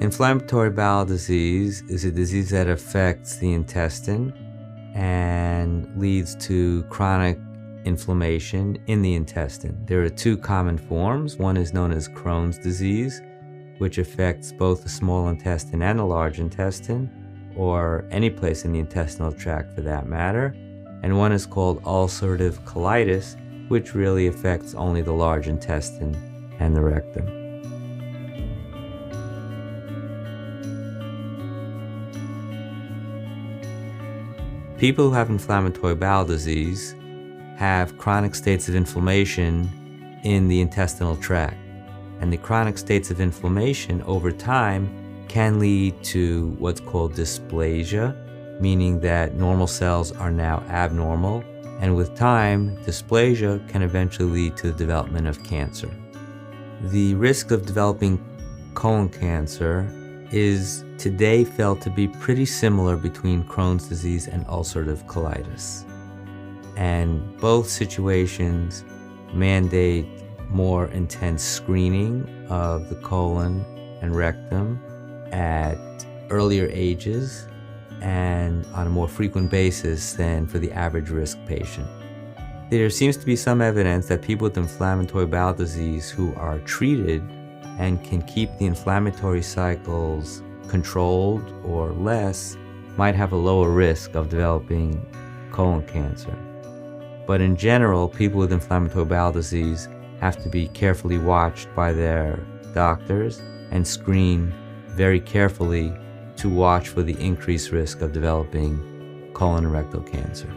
Inflammatory bowel disease is a disease that affects the intestine and leads to chronic inflammation in the intestine. There are two common forms. One is known as Crohn's disease, which affects both the small intestine and the large intestine, or any place in the intestinal tract for that matter. And one is called ulcerative colitis, which really affects only the large intestine and the rectum. People who have inflammatory bowel disease have chronic states of inflammation in the intestinal tract. And the chronic states of inflammation over time can lead to what's called dysplasia, meaning that normal cells are now abnormal. And with time, dysplasia can eventually lead to the development of cancer. The risk of developing colon cancer is today felt to be pretty similar between Crohn's disease and ulcerative colitis. And both situations mandate more intense screening of the colon and rectum at earlier ages and on a more frequent basis than for the average risk patient. There seems to be some evidence that people with inflammatory bowel disease who are treated and can keep the inflammatory cycles controlled or less might have a lower risk of developing colon cancer. But in general, people with inflammatory bowel disease have to be carefully watched by their doctors and screened very carefully to watch for the increased risk of developing colon and rectal cancer.